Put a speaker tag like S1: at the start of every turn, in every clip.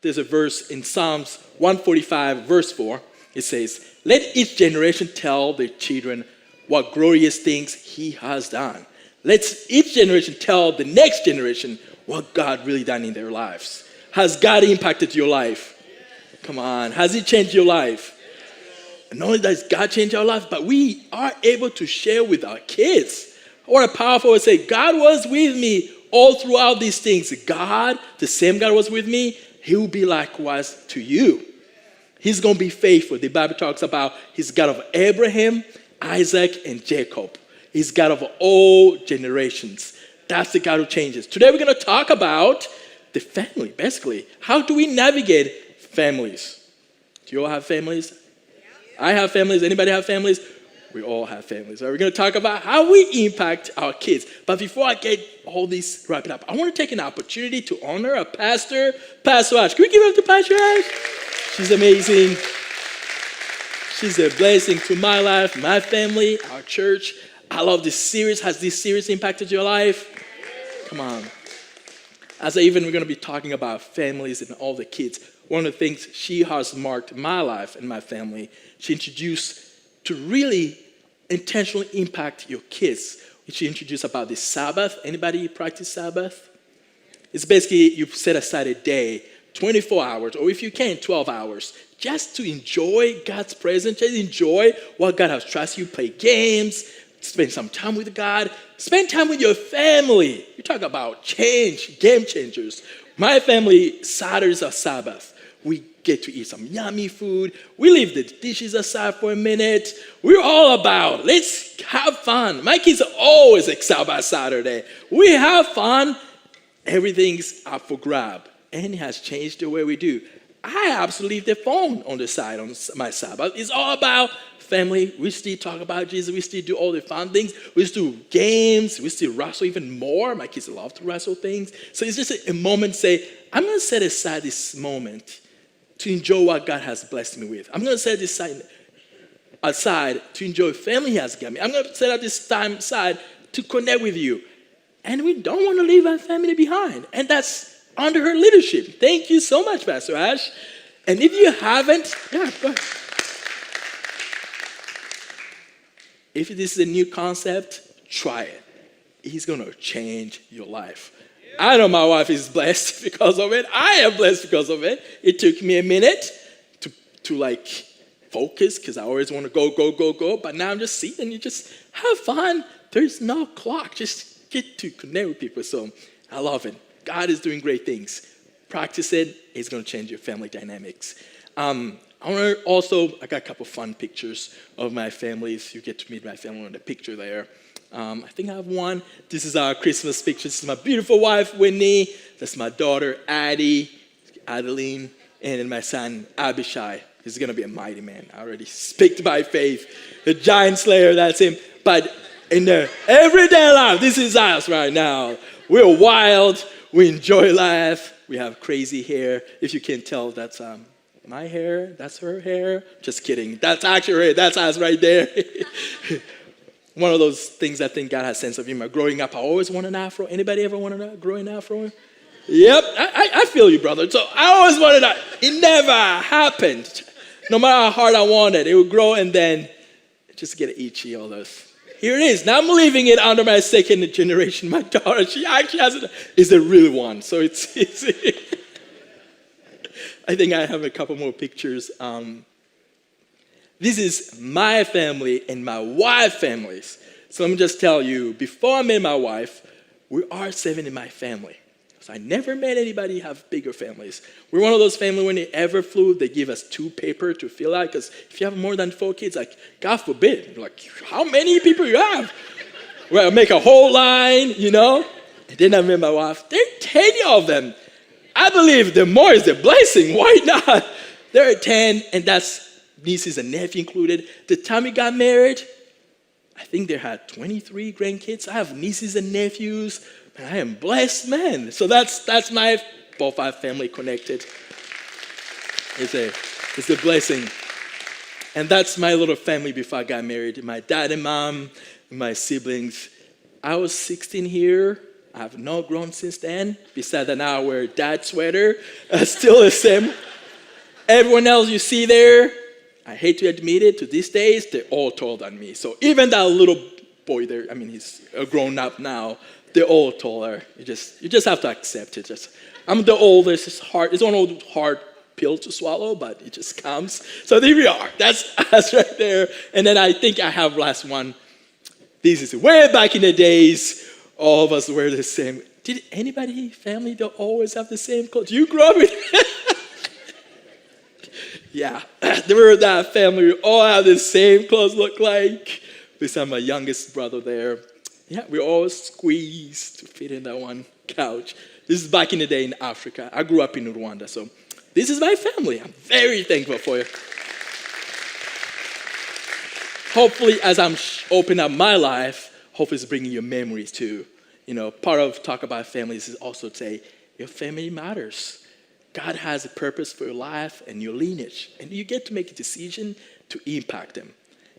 S1: there's a verse in Psalms 145, verse 4. It says, let each generation tell their children what glorious things he has done. Let each generation tell the next generation what God really done in their lives. Has God impacted your life? Come on. Has he changed your life? And not only does God change our life, but we are able to share with our kids. What a powerful way to say, God was with me all throughout these things. God, the same God was with me, he will be likewise to you. He's going to be faithful. The Bible talks about he's God of Abraham, Isaac, and Jacob. He's God of all generations. That's the God who changes. Today we're going to talk about the family, basically. How do we navigate families? Do you all have families? I have families. Anybody have families? We all have families. We're going to talk about how we impact our kids. But before I get all this wrapped up, I want to take an opportunity to honor a pastor, Pastor Ash. Can we give it up to Pastor Ash? She's amazing. She's a blessing to my life, my family, our church. I love this series. Has this series impacted your life? Come on. We're going to be talking about families and all the kids. One of the things she has marked my life and my family, she introduced to really intentionally impact your kids. She introduced about the Sabbath. Anybody practice Sabbath? It's basically you set aside a day, 24 hours, or if you can, 12 hours, just to enjoy God's presence, just enjoy what God has trusted you, play games, spend some time with God, spend time with your family. You talk about change, game changers. My family, Saturdays are Sabbath. We get to eat some yummy food. We leave the dishes aside for a minute. We're all about, let's have fun. My kids are always excited about Saturday. We have fun. Everything's up for grab. And it has changed the way we do. I absolutely leave the phone on the side on my Sabbath. It's all about family. We still talk about Jesus. We still do all the fun things. We still do games. We still wrestle even more. My kids love to wrestle things. So it's just a moment to say, I'm going to set aside this moment to enjoy what God has blessed me with. I'm going to set this aside to enjoy family He has given me. I'm going to set this time aside to connect with you. And we don't want to leave our family behind. And that's under her leadership. Thank you so much, Pastor Ash. And if you haven't, go ahead. If this is a new concept, try it. It's going to change your life. I know my wife is blessed because of it. I am blessed because of it. It took me a minute to focus because I always want to go. But now I'm just sitting. You just have fun. There's no clock. Just get to connect with people. So I love it. God is doing great things. Practice it. It's going to change your family dynamics. I got a couple fun pictures of my families. You get to meet my family on the picture there. I think I have one. This is our Christmas picture. This is my beautiful wife, Whitney. That's my daughter, Adeline, and then my son, Abishai. He's going to be a mighty man. I already speak by faith. The giant slayer, that's him. But in the everyday life, this is us right now. We're wild. We enjoy life. We have crazy hair. If you can't tell, that's my hair. That's her hair. Just kidding. That's actually her hair. That's us right there. One of those things I think God has sense of humor. Growing up, I always want an afro. Anybody ever want to grow an afro? Yep, I feel you, brother. So I always wanted that. It never happened. No matter how hard I wanted, it would grow and then just get itchy, all those. Here it is. Now I'm leaving it under my second generation. My daughter, she actually has it. It's a real one. So it's I think I have a couple more pictures. This is my family and my wife's families. So let me just tell you, before I met my wife, we are 7 in my family. So I never met anybody have bigger families. We're one of those families when they ever flew, they give us 2 paper to fill out. Because if you have more than 4 kids, God forbid, how many people you have? Well, make a whole line, And then I met my wife. There are 10 of them. I believe the more is the blessing. Why not? There are 10, and that's nieces and nephew included. The time we got married, I think they had 23 grandkids. I have nieces and nephews. Man, I am blessed, man. So that's my both our family connected. It's a blessing. And that's my little family before I got married. My dad and mom, my siblings. I was 16 here. I have not grown since then. Besides that, now I wear a dad sweater. Still the same. Everyone else you see there, I hate to admit it, to these days, they're all taller than me. So even that little boy there, I mean, he's a grown up now, they're all taller. You just have to accept it. I'm the oldest. It's hard. It's one of those hard pill to swallow, but it just comes. So there we are. That's us right there. And then I think I have last one. This is way back in the days, all of us wear the same. Did anybody, family, don't always have the same clothes? You grew up with Yeah, there were that family. We all have the same clothes, look like. Besides my youngest brother there. Yeah, we all squeezed to fit in that one couch. This is back in the day in Africa. I grew up in Rwanda, so this is my family. I'm very thankful for you. Hopefully, as I'm opening up my life, hopefully it's bringing you memories too. You know, part of talk about families is also to say, your family matters. God has a purpose for your life and your lineage, and you get to make a decision to impact them.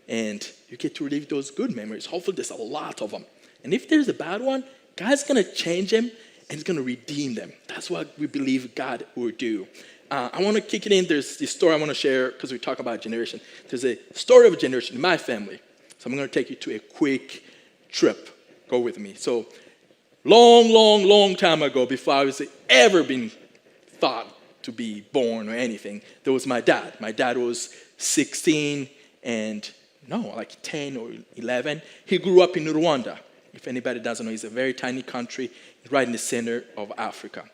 S1: And you get to relive those good memories. Hopefully there's a lot of them. And if there's a bad one, God's going to change them and He's going to redeem them. That's what we believe God will do. I want to kick it in. There's this story I want to share because we talk about generation. There's a story of a generation in my family. So I'm going to take you to a quick trip. Go with me. So long time ago, before I was ever been thought to be born or anything, there was my dad. My dad was 16 and like 10 or 11. He grew up in Rwanda. If anybody doesn't know, it's a very tiny country right in the center of Africa.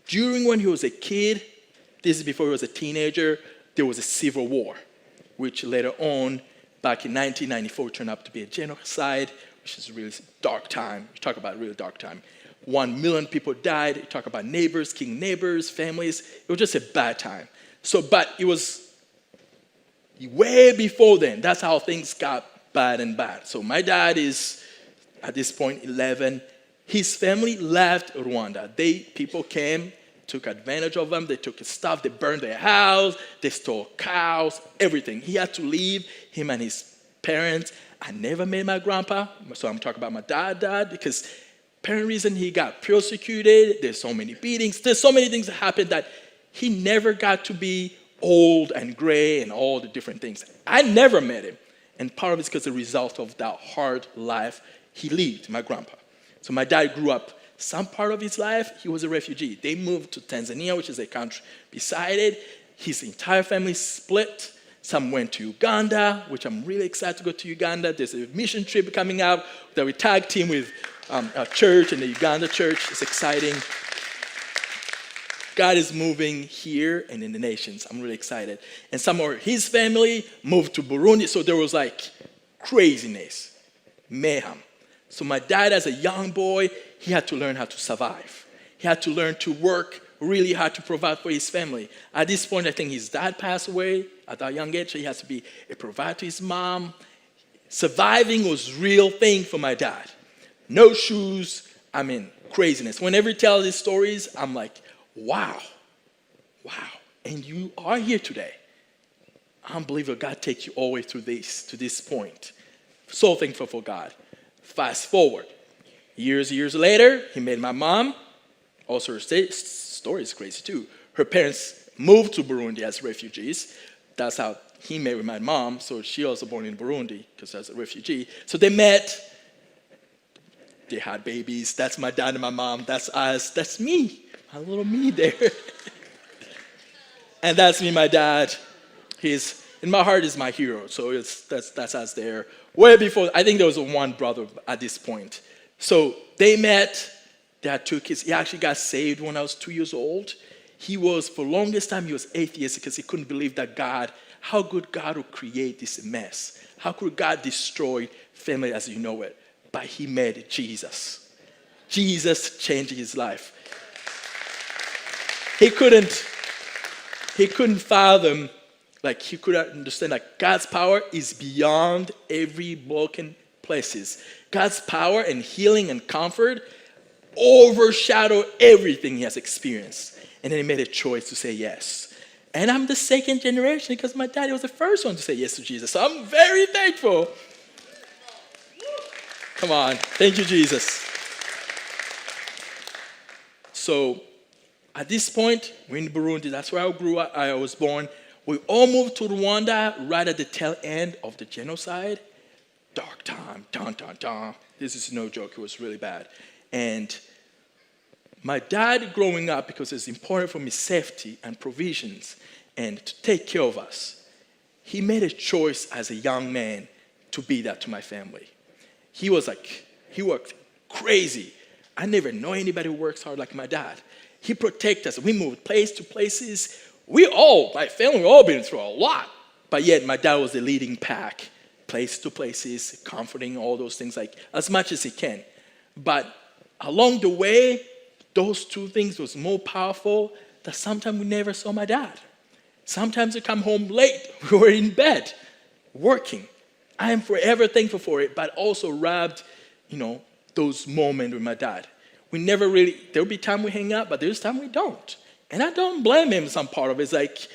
S1: During when he was a kid, this is before he was a teenager, there was a civil war, which later on, back in 1994, turned out to be a genocide, which is a really dark time. You talk about a really dark time. 1 million people died. You talk about neighbors, killing neighbors, families. It was just a bad time. But it was way before then. That's how things got bad and bad. So my dad is, at this point, 11. His family left Rwanda. People came, took advantage of them. They took his stuff. They burned their house. They stole cows, everything. He had to leave, him and his parents. I never met my grandpa. So I'm talking about my dad, because apparent reason he got persecuted. There's so many beatings. There's so many things that happened that he never got to be old and gray and all the different things. I never met him. And part of it's because the result of that hard life he lived, my grandpa. So my dad grew up, some part of his life, he was a refugee. They moved to Tanzania, which is a country beside it. His entire family split. Some went to Uganda, which I'm really excited to go to Uganda. There's a mission trip coming out that we tag team with a church and the Uganda church. It's exciting. God is moving here and in the nations. I'm really excited. And some of his family moved to Burundi, so there was like craziness, mayhem. So my dad, as a young boy, he had to learn how to survive. He had to learn to work really hard to provide for his family. At this point, I think his dad passed away at that young age, so he has to be a provider to his mom. Surviving was a real thing for my dad. No shoes, craziness. Whenever he tells these stories, I'm like, wow. And you are here today. Unbelievable. God takes you all the way through to this point. So thankful for God. Fast forward. Years later, he met my mom. Also, her story is crazy too. Her parents moved to Burundi as refugees. That's how he met with my mom. So she also born in Burundi because as a refugee. So they met. They had babies. That's my dad and my mom. That's us. That's me. My little me there. And that's me, my dad. He's, in my heart, is my hero. So that's us there. Way before, I think there was one brother at this point. So they met. Dad took he actually got saved when I was 2 years old. He was, for the longest time, he was atheist because he couldn't believe that how could God would create this mess? How could God destroy family as you know it? But he met Jesus. Jesus changed his life. He couldn't fathom, he couldn't understand that God's power is beyond every broken places. God's power and healing and comfort overshadow everything he has experienced. And then he made a choice to say yes. And I'm the second generation because my daddy was the first one to say yes to Jesus. So I'm very thankful. Come on. Thank you, Jesus. So at this point, we're in Burundi. That's where I was born. We all moved to Rwanda right at the tail end of the genocide. Dark time, dun, dun, dun. This is no joke. It was really bad. And my dad growing up, because it's important for me safety and provisions and to take care of us, he made a choice as a young man to be that to my family. He worked crazy. I never know anybody who works hard like my dad. He protected us. We moved place to places. My family, we all been through a lot. But yet my dad was the leading pack, place to places, comforting, all those things, like as much as he can. But along the way, those two things was more powerful that sometimes we never saw my dad. Sometimes we come home late. We were in bed, working. I am forever thankful for it, but also robbed, those moments with my dad. We never really, there'll be time we hang out, but there's time we don't. And I don't blame him. Some part of it. It's like,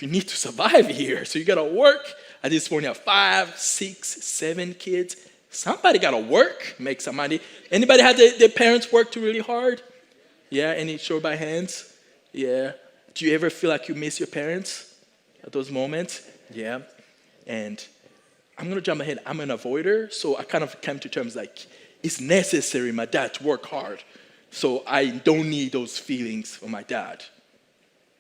S1: we need to survive here. So you got to work. At this point, you have 5, 6, 7 kids. Somebody got to work, make some money. Anybody had their parents work too really hard? Yeah, any show by hands? Yeah. Do you ever feel like you miss your parents at those moments? Yeah. And I'm going to jump ahead. I'm an avoider, so I kind of came to terms like, it's necessary my dad to work hard, so I don't need those feelings for my dad.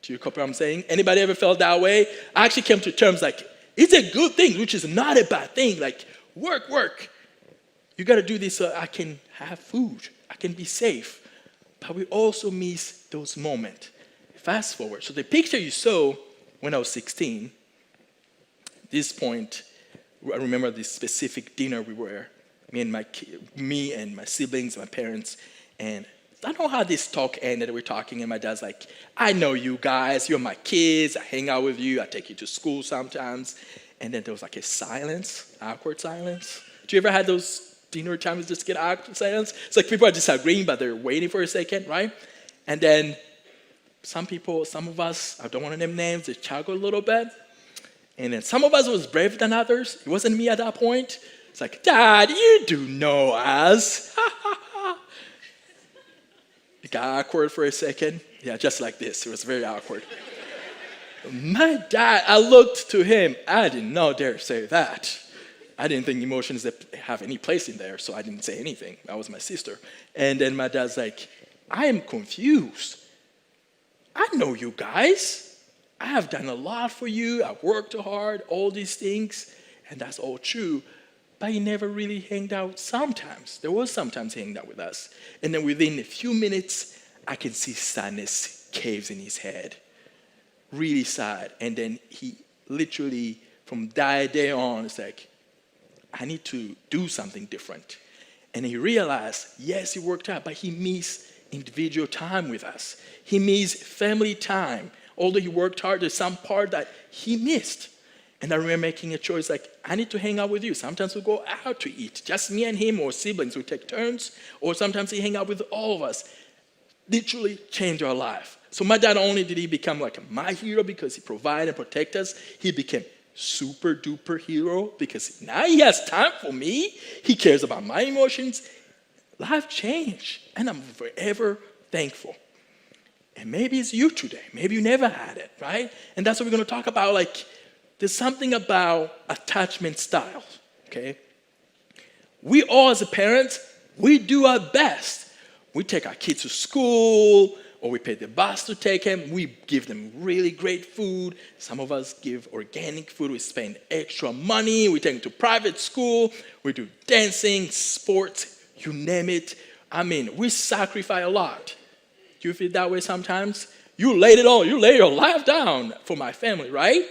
S1: Do you copy what I'm saying? Anybody ever felt that way? I actually came to terms like, it's a good thing, which is not a bad thing. Like, work. You got to do this so I can have food. I can be safe. But we also miss those moments. Fast forward. So the picture you saw when I was 16, this point, I remember this specific dinner we were, me and my siblings, my parents, and I don't know how this talk ended. We're talking, and my dad's like, I know you guys. You're my kids. I hang out with you. I take you to school sometimes. And then there was like a silence, awkward silence. Do you ever had those dinner times just get awkward silence? It's like people are disagreeing, but they're waiting for a second, right? And then some of us, I don't want to name names, they chuckled a little bit. And then some of us was braver than others. It wasn't me at that point. It's like, Dad, you do know us. It got awkward for a second. Yeah, just like this. It was very awkward. My dad, I looked to him. I did not dare say that. I didn't think emotions have any place in there, so I didn't say anything. That was my sister. And then my dad's like, I am confused. I know you guys. I have done a lot for you. I've worked hard, all these things. And that's all true. But he never really hanged out sometimes. There was sometimes he hanged out with us. And then within a few minutes, I can see sadness caves in his head. Really sad. And then he literally, from that day on, it's like, I need to do something different. And he realized, yes, he worked out, but he missed individual time with us. He missed family time. Although he worked hard, there's some part that he missed. And I remember making a choice like, I need to hang out with you. Sometimes we go out to eat, just me and him or siblings. We take turns, or sometimes he hang out with all of us. Literally changed our life. So my dad, only did he become like my hero because he provided and protected us, he became super duper hero because now he has time for me. He cares about my emotions. Life changed, and I'm forever thankful. And maybe it's you today. Maybe you never had it, right? And that's what we're going to talk about. Like, there's something about attachment styles, okay? We all, as a parent, we do our best. We take our kids to school, or we pay the bus to take them. We give them really great food. Some of us give organic food. We spend extra money. We take them to private school. We do dancing, sports, you name it. I mean, we sacrifice a lot. Do you feel that way sometimes? You laid it all. You lay your life down for my family, right?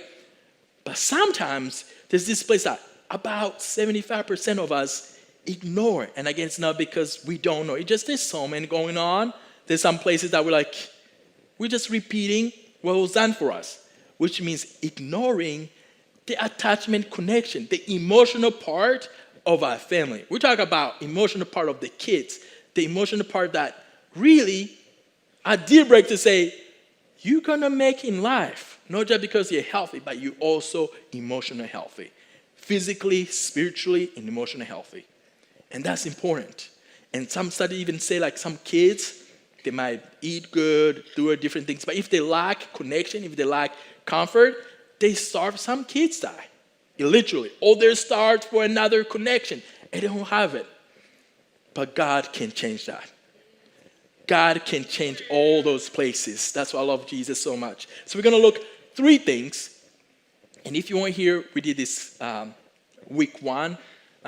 S1: But sometimes there's this place that about 75% of us ignore. And again, it's not because we don't know. It's just there's so many going on. There's some places that we're just repeating what was done for us, which means ignoring the attachment connection, the emotional part of our family. We talk about emotional part of the kids, the emotional part that really a deal breaker to say, you're going to make in life, not just because you're healthy, but you're also emotionally healthy. Physically, spiritually, and emotionally healthy. And that's important. And some studies even say like some kids, They might eat good, do different things. But if they lack connection, if they lack comfort, they starve. Some kids die, literally. Or they starve for another connection, and they don't have it. But God can change that. God can change all those places. That's why I love Jesus so much. So we're going to look 3 things. And if you weren't here, we did this week 1,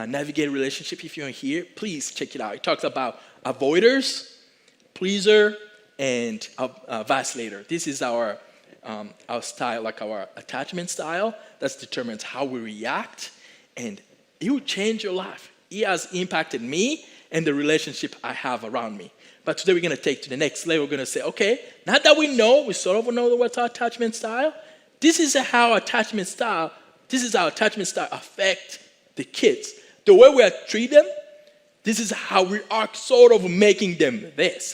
S1: navigate relationship. If you weren't here, please check it out. It talks about avoiders, pleaser, and vacillator. This is our style, like our attachment style. That determines how we react. And it will change your life. It has impacted me and the relationship I have around me. But today we're going to take to the next level. We're going to say, okay, now that we sort of know what's our attachment style, this is how attachment style affect the kids. The way we treat them, this is how we are sort of making them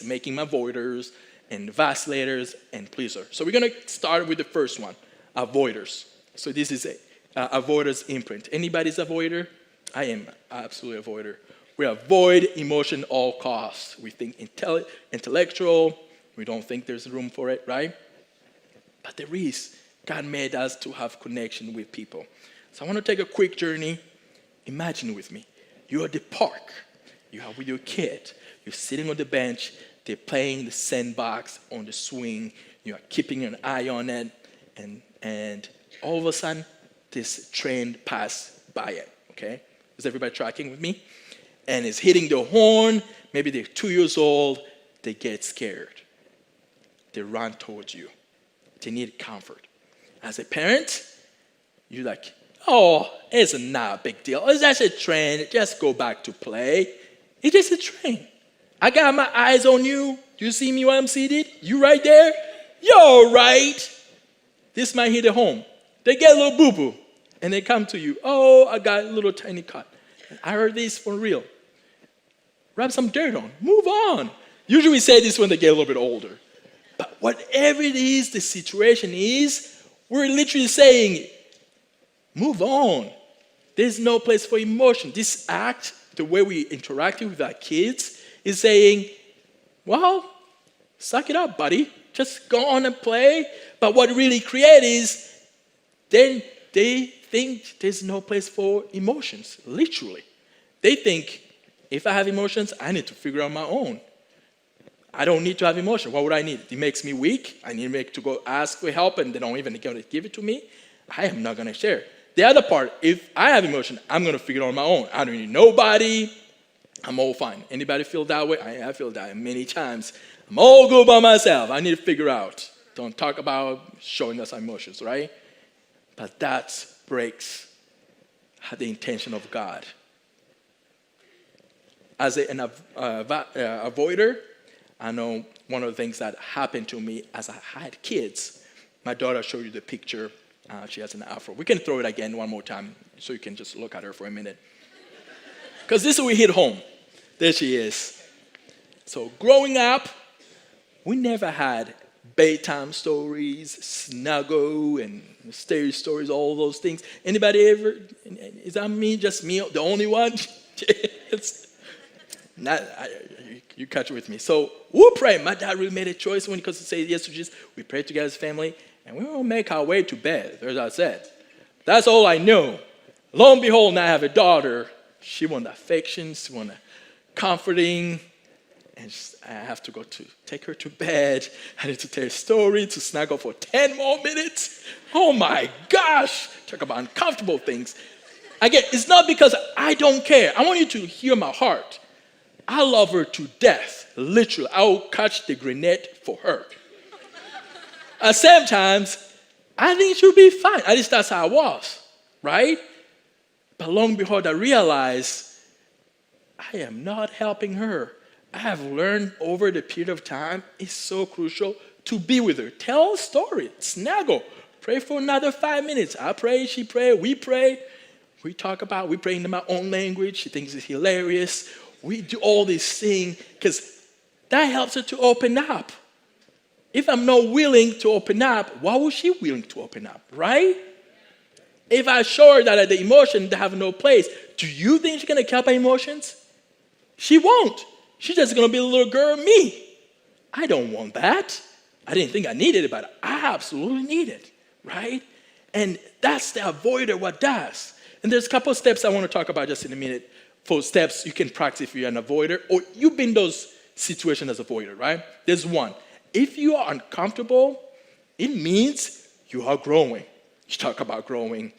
S1: making them avoiders and vacillators and pleasers. So we're going to start with the first one, avoiders. So this is a avoiders imprint. Anybody's avoider? I am absolutely avoider. We avoid emotion at all costs. We think intellectual. We don't think there's room for it, right? But there is. God made us to have connection with people. So I want to take a quick journey. Imagine with me. You're at the park. You are with your kid. You're sitting on the bench. They're playing the sandbox on the swing. You are keeping an eye on it. And all of a sudden, this train passed by it. Okay? Is everybody tracking with me? And it's hitting the horn. Maybe they're 2 years old. They get scared. They run towards you. They need comfort. As a parent, you're like, oh, it's not a big deal. It's just a train. Just go back to play. It's just a train. I got my eyes on you. Do you see me while I'm seated? You right there? You're right. This might hit the home. They get a little boo-boo. And they come to you. Oh, I got a little tiny cut. I heard this for real. Rub some dirt on. Move on. Usually we say this when they get a little bit older. But whatever it is, the situation is, we're literally saying, move on. There's no place for emotion. This act, the way we interact with our kids, is saying, well, suck it up, buddy. Just go on and play. But what really creates is, then they think there's no place for emotions, literally. They think, if I have emotions, I need to figure out my own. I don't need to have emotion. What would I need? It makes me weak. I need to go ask for help, and they don't even going to give it to me. I am not going to share. The other part, if I have emotion, I'm going to figure it out on my own. I don't need nobody. I'm all fine. Anybody feel that way? I feel that many times. I'm all good by myself. I need to figure out. Don't talk about showing us our emotions, right? But that breaks the intention of God. As an avoider, I know one of the things that happened to me as I had kids. My daughter showed you the picture. She has an afro. We can throw it again one more time so you can just look at her for a minute. Because this is where we hit home. There she is. So growing up, we never had bedtime stories, snuggle, and scary stories, all those things. Anybody ever? Is that me? Just me? The only one? You catch it with me. So we'll pray. My dad really made a choice when he comes to say yes to Jesus. We pray together as a family, and we will make our way to bed, as I said. That's all I know. Lo and behold, now I have a daughter. She wants affection. She wants comforting. And I have to go to take her to bed. I need to tell a story, to snuggle for 10 more minutes. Oh my gosh. Talk about uncomfortable things. Again, it's not because I don't care. I want you to hear my heart. I love her to death. Literally, I will catch the grenade for her. At the same time, I think she'll be fine. At least that's how I was, right? But long and behold, I realized I am not helping her. I have learned over the period of time, it's so crucial to be with her. Tell a story, snuggle, pray for another 5 minutes. I pray, she pray, we pray. We pray in my own language. She thinks it's hilarious. We do all these things because that helps her to open up. If I'm not willing to open up, why was she willing to open up, right? If I show her that the emotions have no place, do you think she's going to care about emotions? She won't. She's just going to be a little girl me. I don't want that. I didn't think I needed it, but I absolutely need it, right? And that's the avoider what does. And there's a couple of steps I want to talk about just in a minute for steps you can practice if you're an avoider or you've been in those situations as avoider, right? There's one. If you are uncomfortable, it means you are growing. You talk about growing,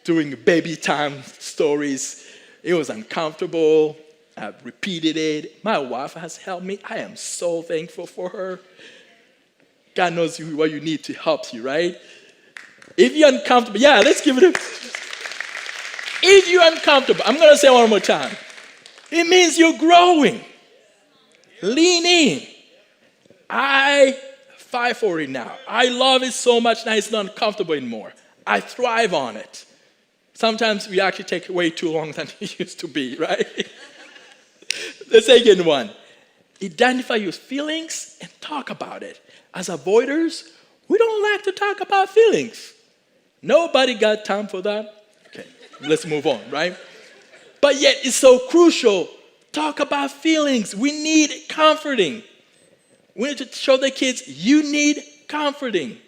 S1: doing baby time stories. It was uncomfortable. I've repeated it. My wife has helped me. I am so thankful for her. God knows what you need to help you, right? If you're uncomfortable, yeah, let's give it a... If you're uncomfortable, I'm going to say it one more time. It means you're growing. Lean in. I fight for it now. I love it so much now it's not uncomfortable anymore. I thrive on it. Sometimes we actually take way too long than it used to be, right? The second one, identify your feelings and talk about it. As avoiders, we don't like to talk about feelings. Nobody got time for that. Okay, let's move on, right? But yet it's so crucial. Talk about feelings. We need comforting. We need to show the kids you need comforting.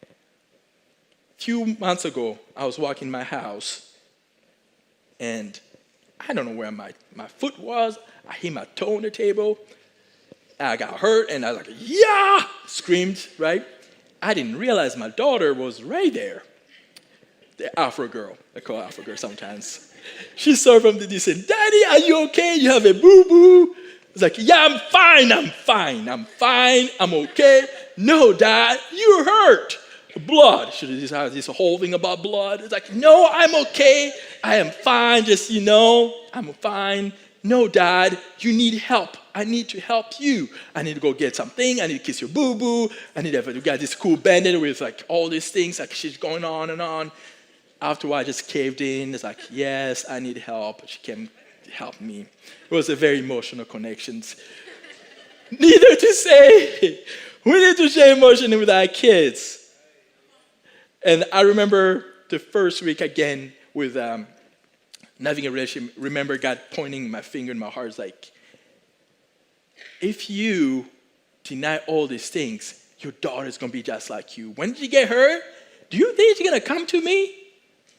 S1: A few months ago, I was walking my house, and I don't know where my foot was. I hit my toe on the table. I got hurt, and I was like, yeah! Screamed, right? I didn't realize my daughter was right there. The Afro girl. I call her Afro girl sometimes. She saw from the distance, Daddy, are you okay? You have a boo-boo? It's like, yeah, I'm fine. I'm okay. No, Dad, you hurt. Blood. Should have decided this whole thing about blood. It's like, no, I'm okay. I am fine. Just, I'm fine. No, Dad, you need help. I need to help you. I need to go get something. I need to kiss your boo-boo. I need to get this cool bandit with like all these things. Like she's going on and on. After a while, I just caved in. It's like, yes, I need help. She came to help me. It was a very emotional connection. Neither to say, we need to share emotion with our kids. And I remember the first week again with having a relationship, remember God pointing my finger in my heart. It's like, if you deny all these things, your daughter's going to be just like you. When did you get hurt? Do you think she's going to come to me?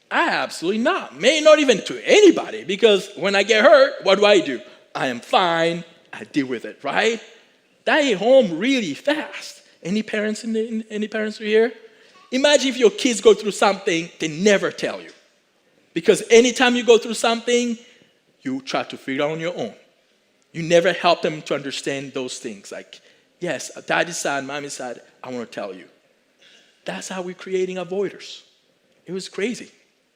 S1: Absolutely not. May not even to anybody, because when I get hurt, what do? I am fine. I deal with it, right? That hit home really fast. Any parents any parents here? Imagine if your kids go through something, they never tell you. Because anytime you go through something, you try to figure it out on your own. You never help them to understand those things. Like, yes, daddy's side, mommy's side, I want to tell you. That's how we're creating avoiders. It was crazy.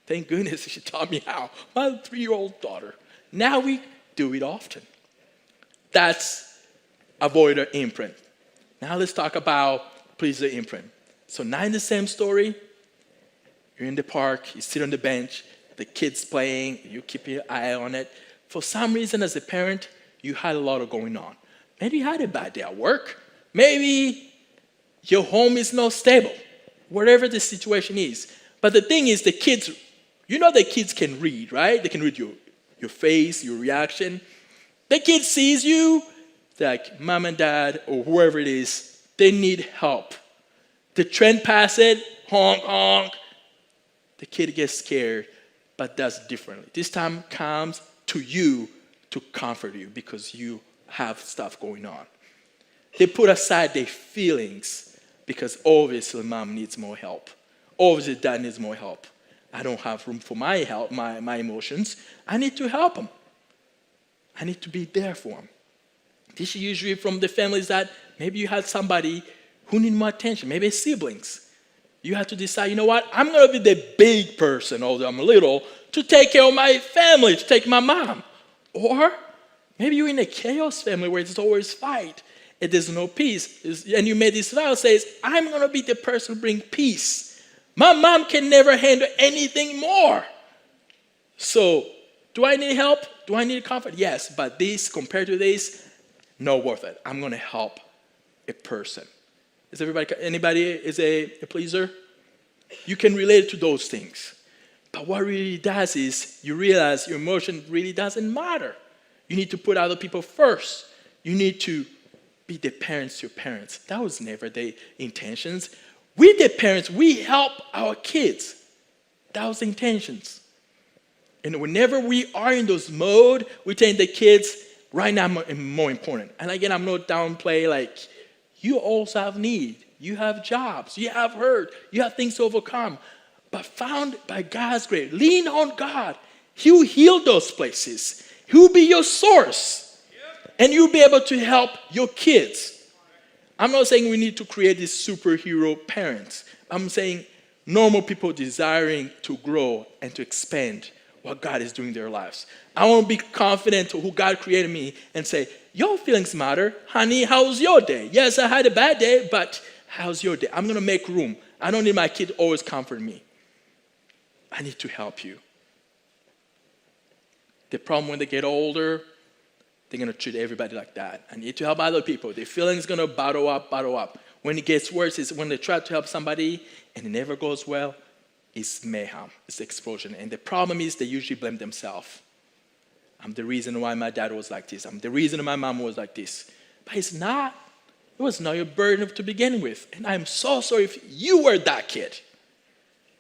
S1: Thank goodness she taught me how. My 3-year-old daughter. Now we do it often. That's avoider imprint. Now let's talk about pleaser imprint. So now in the same story, you're in the park, you sit on the bench, the kid's playing, you keep your eye on it. For some reason as a parent, you had a lot of going on. Maybe you had a bad day at work. Maybe your home is not stable. Whatever the situation is. But the thing is, the kids, the kids can read, right? They can read your face, your reaction. The kid sees you, like mom and dad or whoever it is, they need help. The trend pass it, honk, honk. The kid gets scared, but does differently. This time comes to you to comfort you because you have stuff going on. They put aside their feelings because obviously mom needs more help. Obviously dad needs more help. I don't have room for my help, my emotions. I need to help them. I need to be there for them. This is usually from the families that maybe you had somebody who need more attention, maybe siblings. You have to decide, I'm going to be the big person, although I'm little, to take care of my family, to take my mom. Or maybe you're in a chaos family where there's always fight and there's no peace. And you made this vow, says, I'm going to be the person who bring peace. My mom can never handle anything more. So, do I need help? Do I need comfort? Yes, but this, compared to this, not worth it. I'm going to help a person. Is anybody is a pleaser? You can relate to those things. But what really does is you realize your emotion really doesn't matter. You need to put other people first. You need to be the parents to your parents. That was never the intentions. We, the parents, we help our kids. That was the intentions. And whenever we are in those mode, we think the kids right now are more important. And again, I'm not downplay, like, you also have need. You have jobs. You have hurt. You have things to overcome. But found by God's grace, lean on God. He will heal those places. He will be your source. And you'll be able to help your kids. I'm not saying we need to create these superhero parents. I'm saying normal people desiring to grow and to expand what God is doing in their lives. I want to be confident who God created me and say, your feelings matter. Honey, how's your day? Yes, I had a bad day, but how's your day? I'm going to make room. I don't need my kid to always comfort me. I need to help you. The problem when they get older, they're going to treat everybody like that. I need to help other people. Their feelings going to bottle up. When it gets worse is when they try to help somebody and it never goes well, it's mayhem, it's explosion. And the problem is they usually blame themselves. I'm the reason why my dad was like this. I'm the reason my mom was like this. But it's not. It was not your burden to begin with. And I'm so sorry if you were that kid.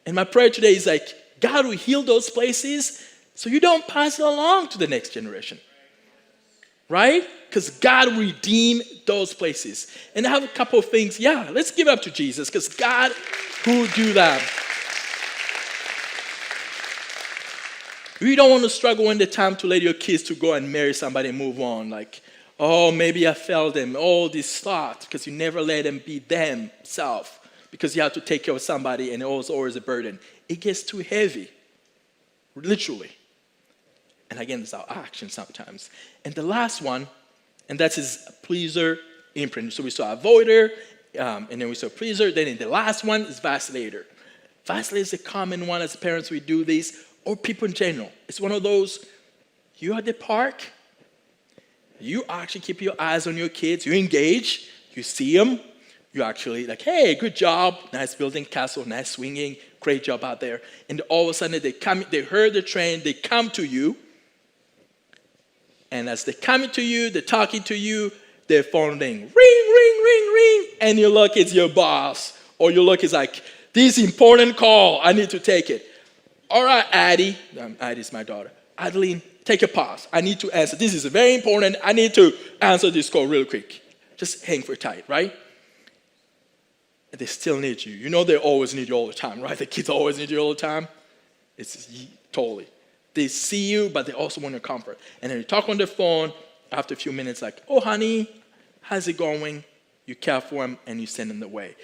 S1: And my prayer today is like, God will heal those places so you don't pass it along to the next generation. Right? Because God will redeem those places. And I have a couple of things. Yeah, let's give it up to Jesus because God will do that. You don't want to struggle when the time to let your kids to go and marry somebody and move on. Like, oh, maybe I failed them. All these thoughts because you never let them be themselves because you have to take care of somebody and it was always a burden. It gets too heavy, literally. And again, it's our action sometimes. And the last one, and that is pleaser, imprint. So we saw avoider, and then we saw pleaser. Then in the last one is vacillator. Vacillator is a common one as parents we do this, or people in general. It's one of those, you're at the park, you actually keep your eyes on your kids, you engage, you see them, you actually like, hey, good job, nice building castle, nice swinging, great job out there. And all of a sudden they heard the train, they come to you, and as they're coming to you, they're talking to you, their phone ring, ring, and you look, it's your boss, or you look, it's like, this important call, I need to take it. All right, Addie, Addie's my daughter. Adeline, take a pause. I need to answer. This is very important. I need to answer this call real quick. Just hang for tight, right? And they still need you. You know they always need you all the time, right? The kids always need you all the time. It's totally. They see you, but they also want your comfort. And then you talk on the phone after a few minutes like, oh, honey, how's it going? You care for them, and you send them away.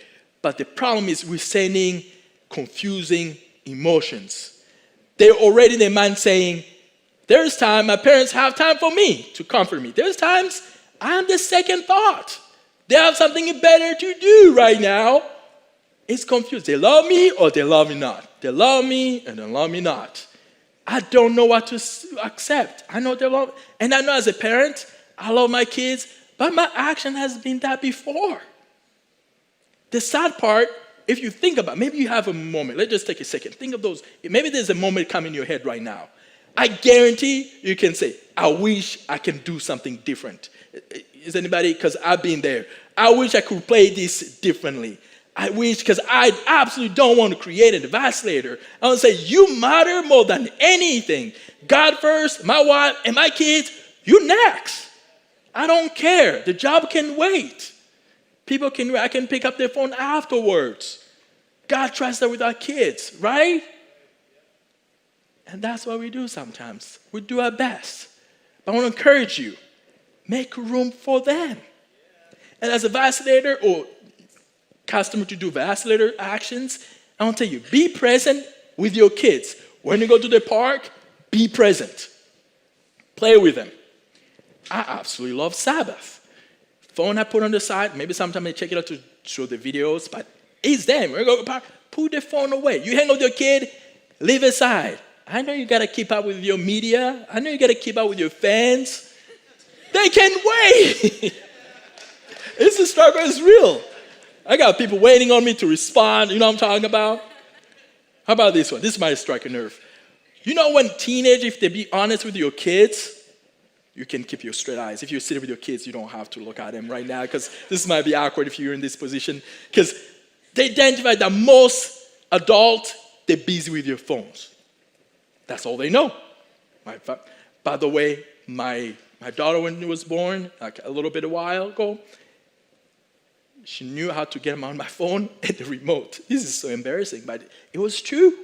S1: But the problem is we're sending confusing emotions. They're already in their mind saying, there's time, my parents have time for me to comfort me. There's times I'm the second thought. They have something better to do right now. It's confused. They love me or they love me not. They love me and they love me not. I don't know what to accept. I know they love me. And I know as a parent, I love my kids, but my action has been that before. The sad part, if you think about it, maybe you have a moment. Let's just take a second. Think of those. Maybe there's a moment coming in your head right now. I guarantee you can say, I wish I can do something different. Is anybody? Because I've been there. I wish I could play this differently. I wish, because I absolutely don't want to create a vacillator. I want to say, you matter more than anything. God first, my wife, and my kids, you next. I don't care. The job can wait. I can pick up their phone afterwards. God trusts that with our kids, right? And that's what we do sometimes. We do our best. But I want to encourage you, make room for them. And as a vacillator or customer to do vacillator actions, I want to tell you, be present with your kids. When you go to the park, be present. Play with them. I absolutely love Sabbath. Phone I put on the side, maybe sometimes I check it out to show the videos, but it's them. When you go to the park, put the phone away. You hang out with your kid, leave it aside. I know you got to keep up with your media. I know you got to keep up with your fans. They can't wait. It's a struggle. It's real. I got people waiting on me to respond. You know what I'm talking about? How about this one? This might strike a nerve. You know when teenagers, if they be honest with your kids, you can keep your straight eyes. If you're sitting with your kids, you don't have to look at them right now because this might be awkward if you're in this position. Because they identify that most adults, they're busy with your phones. That's all they know. By the way, my daughter, when she was born, like a little bit a while ago, she knew how to get them on my phone and the remote. This is so embarrassing, but it was true.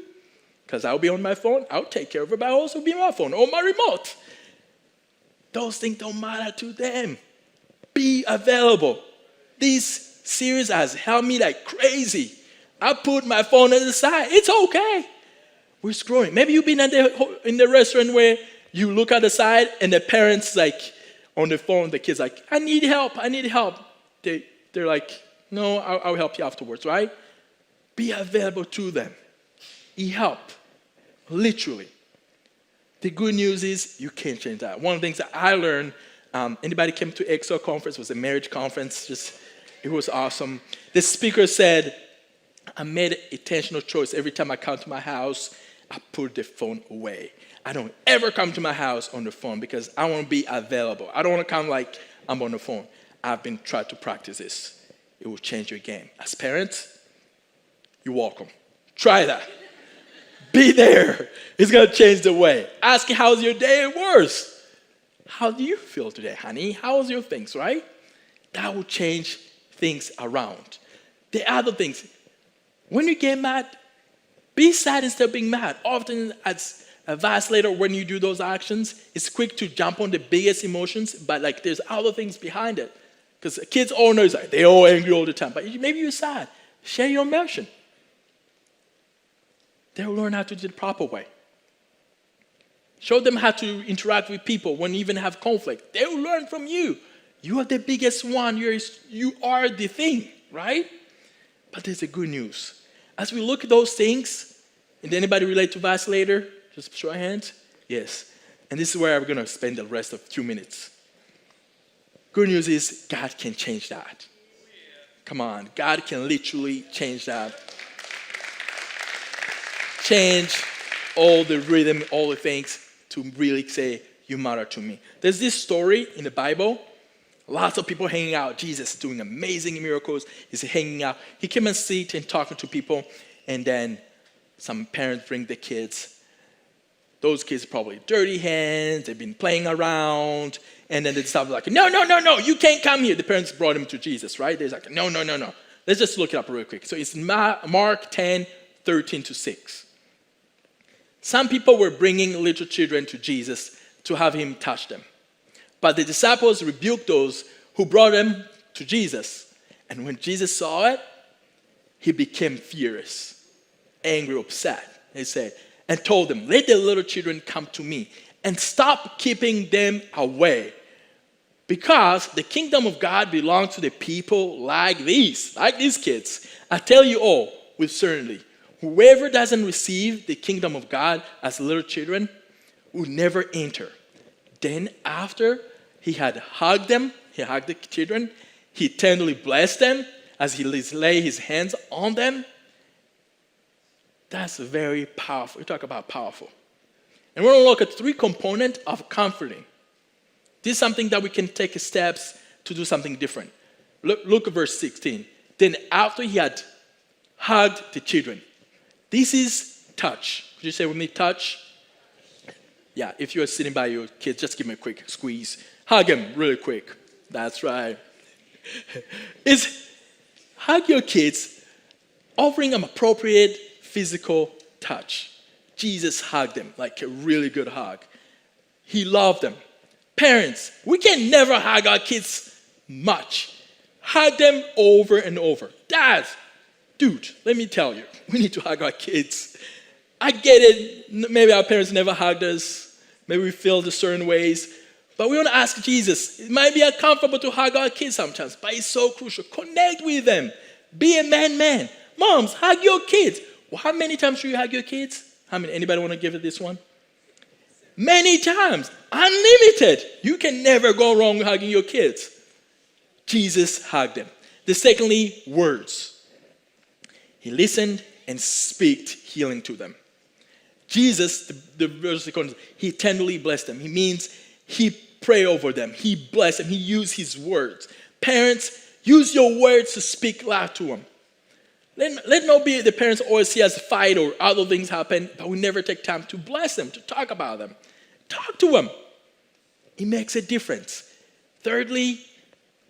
S1: Because I'll be on my phone, I'll take care of her, but I'll also be on my phone or my remote. Those things don't matter to them. Be available. This series has helped me like crazy. I put my phone on the side. It's okay. We're scrolling. Maybe you've been in the restaurant where you look at the side and the parents like on the phone, the kids like, I need help. They're like, no, I'll help you afterwards, right? Be available to them. Help. Literally. The good news is you can't change that. One of the things that I learned, anybody came to EXO conference, it was a marriage conference, it was awesome. The speaker said, I made an intentional choice. Every time I come to my house, I put the phone away. I don't ever come to my house on the phone because I want to be available. I don't want to come like I'm on the phone. I've been trying to practice this. It will change your game. As parents, you're welcome. Try that. Be there. It's going to change the way. Ask, how's your day at work? How do you feel today, honey? How's your things, right? That will change things around. The other things, when you get mad, be sad instead of being mad. Often as a vacillator, when you do those actions, it's quick to jump on the biggest emotions, but like there's other things behind it. Because kids all know, like, they're all angry all the time. But maybe you're sad. Share your emotion. They'll learn how to do it the proper way. Show them how to interact with people when you even have conflict. They'll learn from you. You are the biggest one. You are the thing, right? But there's a good news. As we look at those things, and anybody relate to vacillator? Just show your hands. Yes. And this is where we're going to spend the rest of 2 minutes. Good news is God can change that. Come on. God can literally change that. Change all the rhythm, all the things to really say, you matter to me. There's this story in the Bible. Lots of people hanging out. Jesus is doing amazing miracles. He's hanging out. He came and sit and talking to people. And then some parents bring the kids. Those kids probably dirty hands. They've been playing around. And then they start like, no, you can't come here. The parents brought him to Jesus, right? They're like, no. Let's just look it up real quick. So it's Mark 10, 13 to 6. Some people were bringing little children to Jesus to have him touch them. But the disciples rebuked those who brought them to Jesus. And when Jesus saw it, he became furious, angry, upset. He said, and told them, let the little children come to me and stop keeping them away. Because the kingdom of God belongs to the people like these kids. I tell you all with certainty, whoever doesn't receive the kingdom of God as little children will never enter. Then after he had hugged them, he hugged the children, he tenderly blessed them as he lay his hands on them. That's very powerful. You talk about powerful. And we're going to look at 3 components of comforting. This is something that we can take steps to do something different. Look at verse 16. Then after he had hugged the children. This is touch. Could you say with me, touch? Yeah, if you're sitting by your kids, just give them a quick squeeze. Hug them really quick. That's right. It's hug your kids, offering them appropriate physical touch. Jesus hugged them like a really good hug. He loved them. Parents, we can never hug our kids much. Hug them over and over. Dad, dude, let me tell you, we need to hug our kids. I get it. Maybe our parents never hugged us. Maybe we feel certain ways. But we want to ask Jesus. It might be uncomfortable to hug our kids sometimes, but it's so crucial. Connect with them. Be a man. Moms, hug your kids. Well, how many times should you hug your kids? How many? Anybody want to give it this one? Many times. Unlimited. You can never go wrong with hugging your kids. Jesus hugged them. The secondly, words. He listened and speak healing to them. Jesus, the verse, he tenderly blessed them. He means he pray over them. He blessed them. He used his words. Parents, use your words to speak life to them. Let not be the parents always see us fight or other things happen, but we never take time to bless them, to talk about them. Talk to them. It makes a difference. Thirdly,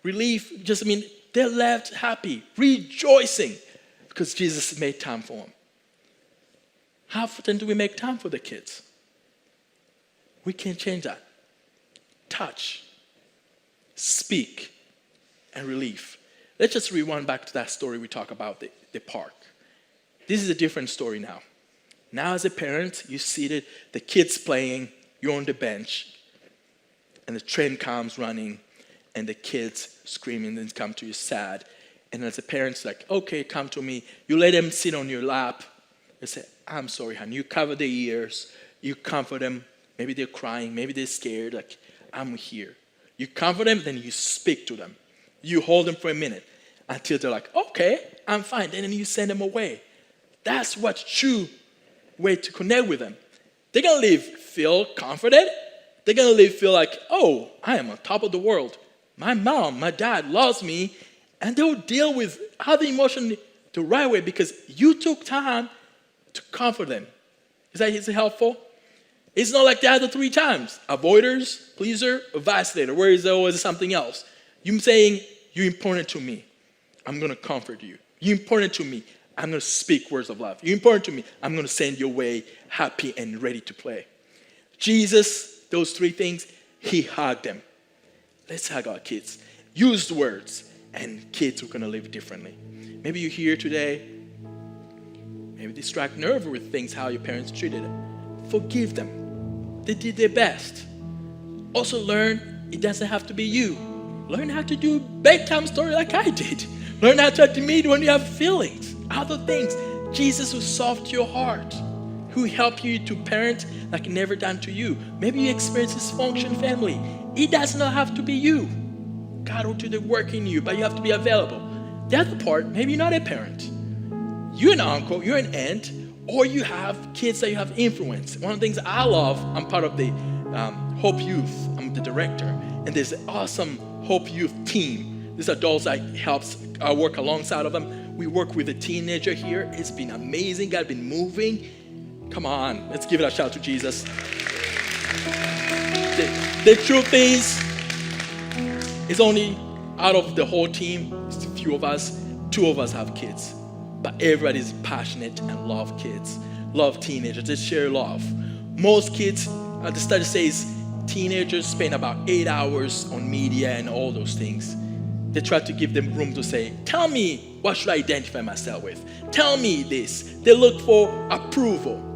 S1: relief just means they're left happy, rejoicing, because Jesus made time for them. How often do we make time for the kids? We can't change that. Touch, speak, and relief. Let's just rewind back to that story we talked about, the park. This is a different story now. Now as a parent, you see the kids playing, you're on the bench, and the train comes running, and the kids screaming and come to you sad. And as a parent, like, okay, come to me. You let them sit on your lap. You say, I'm sorry, honey. You cover their ears. You comfort them. Maybe they're crying. Maybe they're scared. Like, I'm here. You comfort them, then you speak to them. You hold them for a minute until they're like, okay, I'm fine. Then you send them away. That's what's true way to connect with them. They're going to leave feel comforted. They're going to leave feel like, oh, I am on top of the world. My mom, my dad loves me. And they'll deal with other emotion the right way because you took time to comfort them. Is it helpful? It's not like the other 3 times. Avoiders, pleaser, vacillator. Where is there always something else? You saying, you're important to me. I'm going to comfort you. You're important to me. I'm going to speak words of love. You're important to me. I'm going to send you away happy and ready to play. Jesus, those 3 things, he hugged them. Let's hug our kids. Use the words, and kids are going to live differently. Maybe you're here today. Maybe distract nerve with things, how your parents treated it. Forgive them. They did their best. Also learn it doesn't have to be you. Learn how to do bedtime story like I did. Learn how to admit when you have feelings. Other things. Jesus will soften your heart. Who help you to parent like never done to you. Maybe you experience dysfunction family. It does not have to be you. God will do the work in you, but you have to be available. The other part, maybe you're not a parent. You're an uncle, you're an aunt, or you have kids that you have influence. One of the things I love, I'm part of the Hope Youth. I'm the director. And there's an awesome Hope Youth team. These adults I work alongside of them. We work with a teenager here. It's been amazing. God been moving. Come on, let's give it a shout to Jesus. The truth is, it's only out of the whole team, it's a few of us, 2 of us have kids. But everybody's passionate and love kids, love teenagers, they share love. Most kids, the study says, teenagers spend about 8 hours on media and all those things. They try to give them room to say, tell me, what should I identify myself with? Tell me this. They look for approval.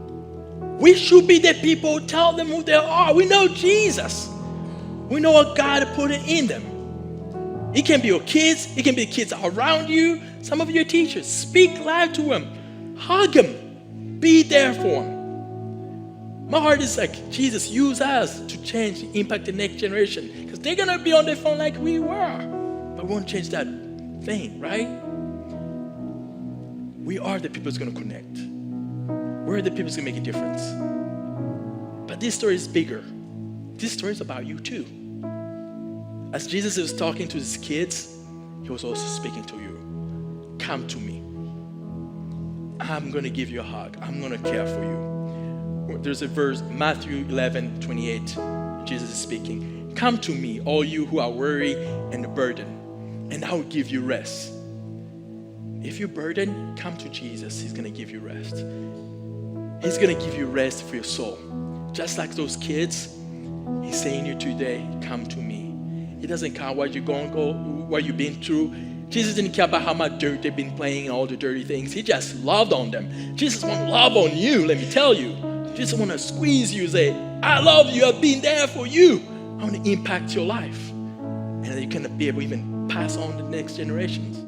S1: We should be the people, tell them who they are. We know Jesus. We know what God put in them. It can be your kids. It can be the kids around you. Some of your teachers. Speak life to them. Hug them. Be there for them. My heart is like, Jesus, use us to change, impact the next generation. Because they're going to be on their phone like we were. But we won't change that thing, right? We are the people who's going to connect. We're the people who's going to make a difference. But this story is bigger. This story is about you too. As Jesus was talking to his kids, he was also speaking to you. Come to me. I'm going to give you a hug. I'm going to care for you. There's a verse, Matthew 11:28. Jesus is speaking. Come to me, all you who are weary and burdened, and I will give you rest. If you're burdened, come to Jesus. He's going to give you rest. He's going to give you rest for your soul. Just like those kids, he's saying to you today, come to me. It doesn't care what you're going through, what you've been through. Jesus didn't care about how much dirt they've been playing and all the dirty things. He just loved on them. Jesus wants to love on you, let me tell you. Jesus wants to squeeze you, say, I love you, I've been there for you. I want to impact your life. And then you can be able to even pass on to the next generations.